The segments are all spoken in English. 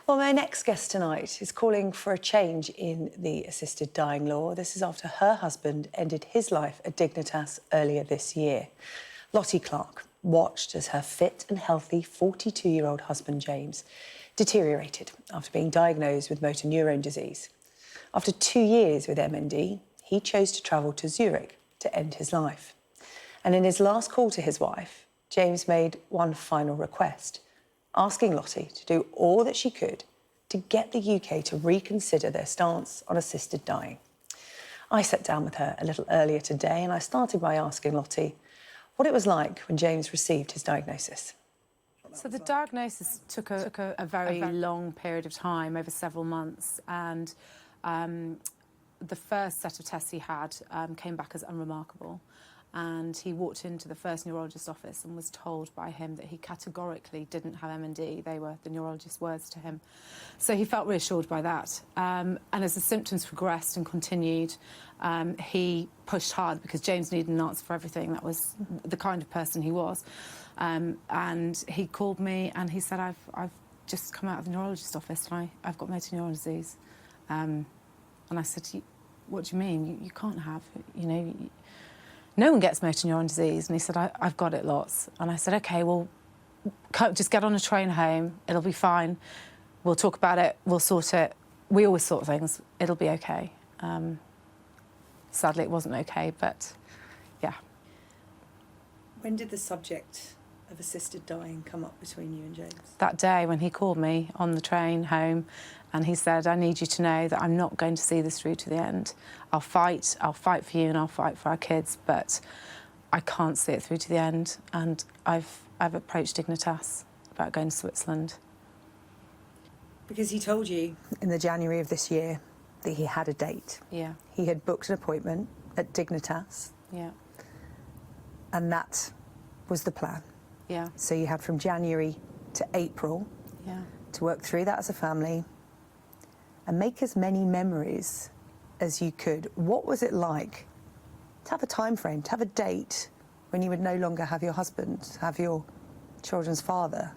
Well, my next guest tonight is calling for a change in the assisted dying law. This is after her husband ended his life at Dignitas earlier this year. Lottie Clark watched as her fit and healthy 42-year-old husband, James, deteriorated after being diagnosed with motor neurone disease. After 2 years with MND, he chose to travel to Zurich to end his life. And in his last call to his wife, James made one final request, asking Lottie to do all that she could to get the UK to reconsider their stance on assisted dying. I sat down with her a little earlier today and I started by asking Lottie what it was like when James received his diagnosis. So the diagnosis took a very long period of time, over several months, and the first set of tests he had came back as unremarkable. And he walked into the first neurologist's office and was told by him that he categorically didn't have MND. They were the neurologist's words to him. So he felt reassured by that. And as the symptoms progressed and continued, he pushed hard because James needed an answer for everything. That was the kind of person he was. And he called me and he said, I've just come out of the neurologist's office and I've got motor neuron disease. And I said, what do you mean? You can't have, no one gets motor neuron disease. And he said, I've got it lots. And I said, OK, well, just get on a train home. It'll be fine. We'll talk about it. We'll sort it. We always sort things. It'll be OK. Sadly, it wasn't OK, but yeah. When did the subject of assisted dying come up between you and James? That day when he called me on the train home and he said, I need you to know that I'm not going to see this through to the end. I'll fight for you and I'll fight for our kids, but I can't see it through to the end. And I've approached Dignitas about going to Switzerland. Because he told you in the January of this year that he had a date. Yeah. He had booked an appointment at Dignitas. Yeah. And that was the plan. Yeah. So you had from January to April to work through that as a family and make as many memories as you could. What was it like to have a time frame, to have a date when you would no longer have your husband, have your children's father?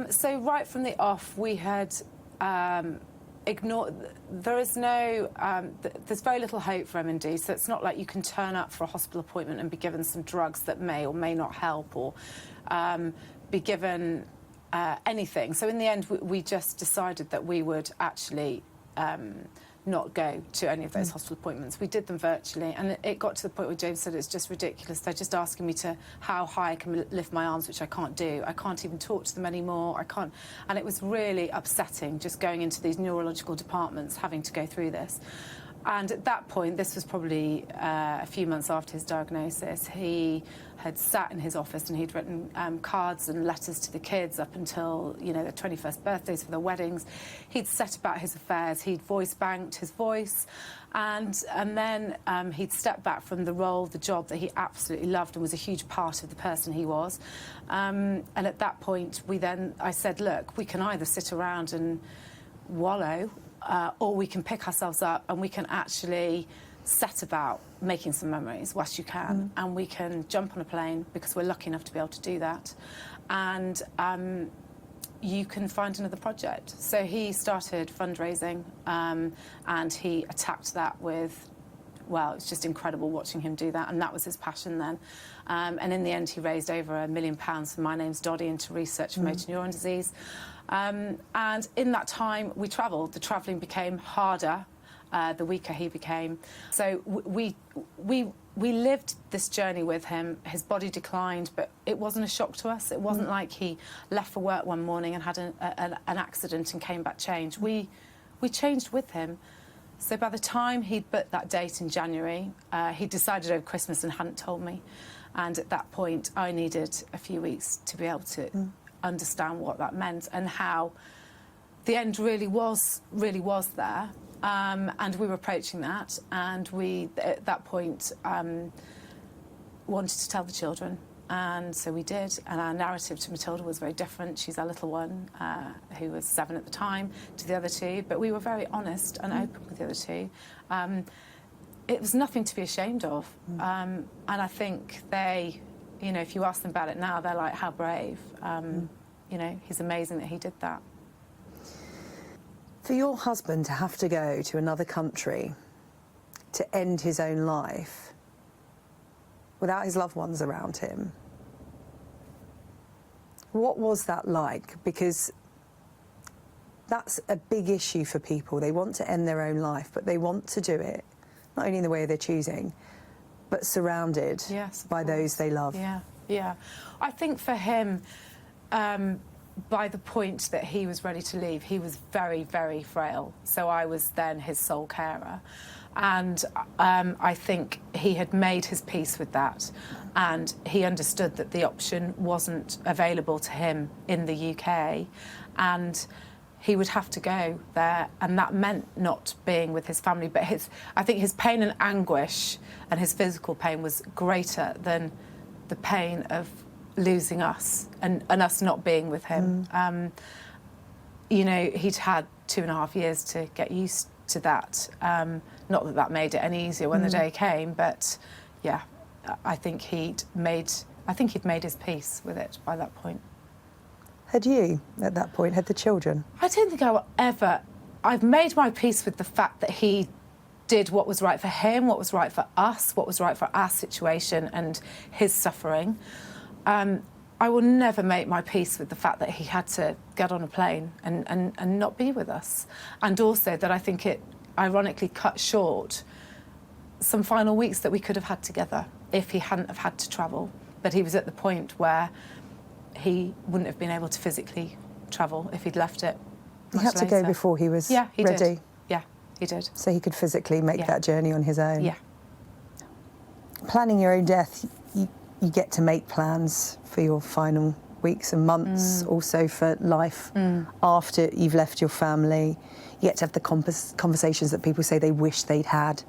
So right from the off, we had ignored. There's very little hope for MND, so it's not like you can turn up for a hospital appointment and be given some drugs that may or may not help, or be given anything. So in the end, we just decided that we would actually not go to any of those hospital appointments. We did them virtually, and it got to the point where James said it's just ridiculous. They're just asking me to how high I can lift my arms, which I can't do. I can't even talk to them anymore. I can't, and it was really upsetting just going into these neurological departments, having to go through this. And at that point, this was probably a few months after his diagnosis, he had sat in his office and he'd written cards and letters to the kids up until, their 21st birthdays for their weddings. He'd set about his affairs, he'd voice banked his voice, and then he'd stepped back from the role, the job that he absolutely loved and was a huge part of the person he was. And at that point, I said, look, we can either sit around and wallow, or we can pick ourselves up and we can actually set about making some memories whilst you can, and we can jump on a plane, because we're lucky enough to be able to do that, and you can find another project. So he started fundraising, and he attacked that with, well, it's just incredible watching him do that, and that was his passion then. And in the end, he raised over £1 million for My Name's Doddy into research for motor neuron disease. And in that time, we travelled. The travelling became harder the weaker he became. So we lived this journey with him. His body declined, but it wasn't a shock to us. It wasn't like he left for work one morning and had an accident and came back changed. We changed with him. So by the time he'd booked that date in January, he decided over Christmas and hadn't told me. And at that point, I needed a few weeks to be able to understand what that meant and how the end really was there. And we were approaching that, and we, at that point, wanted to tell the children. And so we did, and our narrative to Matilda was very different. She's our little one, who was 7 at the time, to the other two, but we were very honest and open with the other two. It was nothing to be ashamed of. And I think they, if you ask them about it now, they're like, how brave. you know, he's amazing that he did that. For your husband to have to go to another country to end his own life without his loved ones around him, what was that like? Because that's a big issue for people. They want to end their own life, but they want to do it, not only in the way they're choosing, but surrounded by those they love. Yeah, yeah. I think for him, by the point that he was ready to leave, he was very, very frail. So I was then his sole carer. And I think he had made his peace with that. And he understood that the option wasn't available to him in the UK. And he would have to go there. And that meant not being with his family. But I think his pain and anguish and his physical pain was greater than the pain of losing us and us not being with him. You know, he'd had 2.5 years to get used to that. Not that that made it any easier when the day came, but yeah, I think he'd made his peace with it by that point. Had you, at that point, had the children? I don't think I will ever. I've made my peace with the fact that he did what was right for him, what was right for us, what was right for our situation and his suffering. I will never make my peace with the fact that he had to get on a plane and not be with us. And also that I think it ironically cut short some final weeks that we could have had together if he hadn't have had to travel. But he was at the point where he wouldn't have been able to physically travel if he'd left it He much had to later. go before he was Yeah, he ready. did. Yeah, he did. So he could physically make Yeah. that journey on his own. Yeah. Planning your own death, you get to make plans for your final weeks and months, also for life after you've left your family. You get to have the conversations that people say they wish they'd had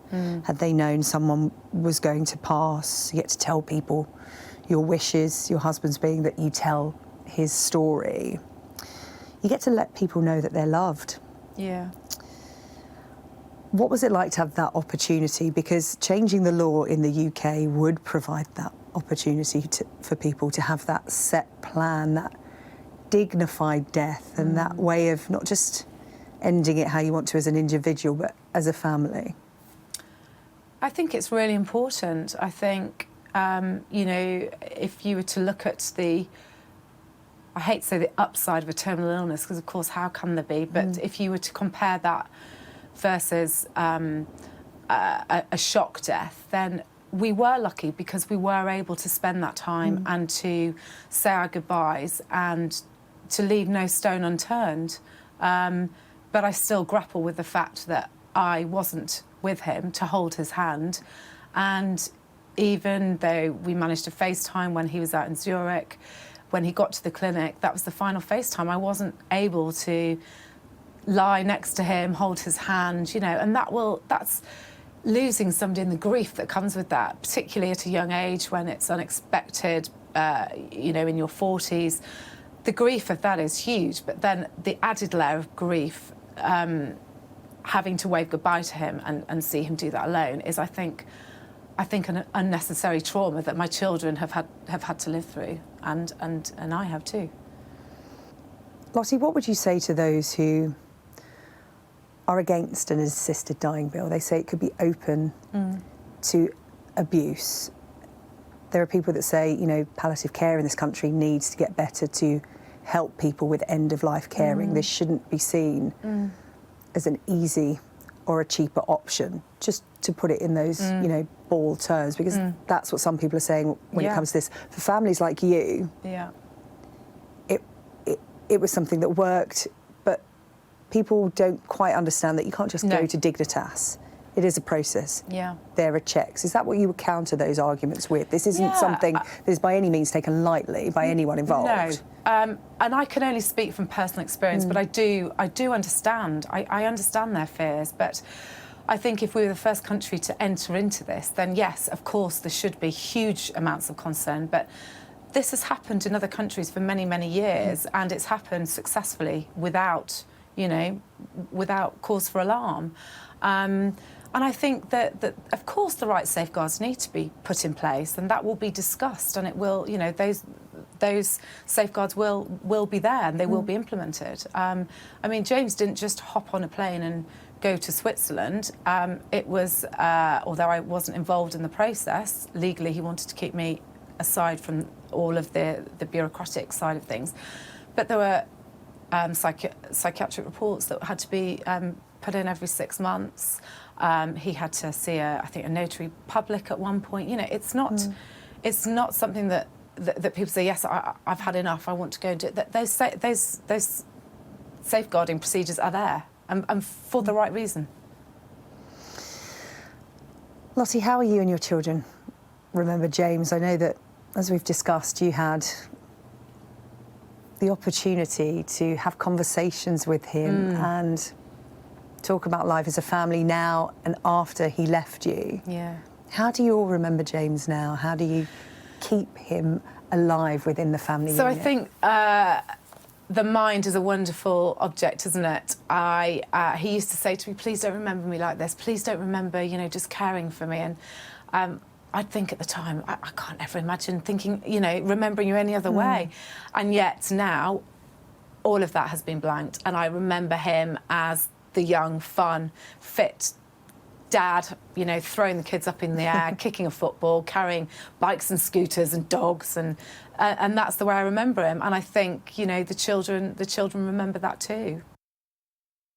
they known someone was going to pass. You get to tell people your wishes, your husband's being that you tell his story. You get to let people know that they're loved. Yeah. What was it like to have that opportunity? Because changing the law in the UK would provide that opportunity for people to have that set plan, that dignified death, and that way of not just ending it how you want to as an individual, but as a family. I think it's really important. I think, you know, if you were to look at I hate to say the upside of a terminal illness, because of course, how can there be? But if you were to compare that versus a shock death, then we were lucky because we were able to spend that time and to say our goodbyes and to leave no stone unturned. But I still grapple with the fact that I wasn't with him to hold his hand. And even though we managed to FaceTime when he was out in Zurich, when he got to the clinic, that was the final FaceTime. I wasn't able to lie next to him, hold his hand, you know, and that's losing somebody and the grief that comes with that, particularly at a young age when it's unexpected, you know, in your 40s. The grief of that is huge, but then the added layer of grief, having to wave goodbye to him and see him do that alone is, I think an unnecessary trauma that my children have had to live through, and I have too. Lottie, what would you say to those who are against an assisted dying bill? They say it could be open to abuse. There are people that say, you know, palliative care in this country needs to get better to help people with end-of-life caring. This shouldn't be seen as an easy or a cheaper option, just to put it in those, you know, bald terms, because that's what some people are saying when it comes to this. For families like you, it was something that worked, but people don't quite understand that you can't just go to Dignitas. It is a process. Yeah. There are checks. Is that what you would counter those arguments with? This isn't something that is by any means taken lightly by anyone involved. No. And I can only speak from personal experience, but I do understand. I understand their fears, but I think if we were the first country to enter into this, then yes, of course, there should be huge amounts of concern, but this has happened in other countries for many, many years, and it's happened successfully without, you know, without cause for alarm. And I think that, of course, the right safeguards need to be put in place, and that will be discussed, and it will, you know, those safeguards will be there and they will be implemented. I mean, James didn't just hop on a plane and go to Switzerland. It was, although I wasn't involved in the process, legally he wanted to keep me aside from all of the bureaucratic side of things. But there were psychiatric reports that had to be put in every 6 months. He had to see I think a notary public at one point. You know, it's not something that people say, yes, I've had enough, I want to go and do it. Those safeguarding procedures are there, and for the right reason. Lottie, how are you and your children remember James? I know that, as we've discussed, you had the opportunity to have conversations with him and talk about life as a family now and after he left you. Yeah. How do you all remember James now? How do you keep him alive within the family unit? I think the mind is a wonderful object, isn't it? He used to say to me, please don't remember me like this. Please don't remember, you know, just caring for me. And I'd think at the time, I can't ever imagine thinking, you know, remembering you any other way. And yet now, all of that has been blanked. And I remember him as the young, fun, fit dad, you know, throwing the kids up in the air, kicking a football, carrying bikes and scooters and dogs, and that's the way I remember him. And I think, you know, the children remember that too.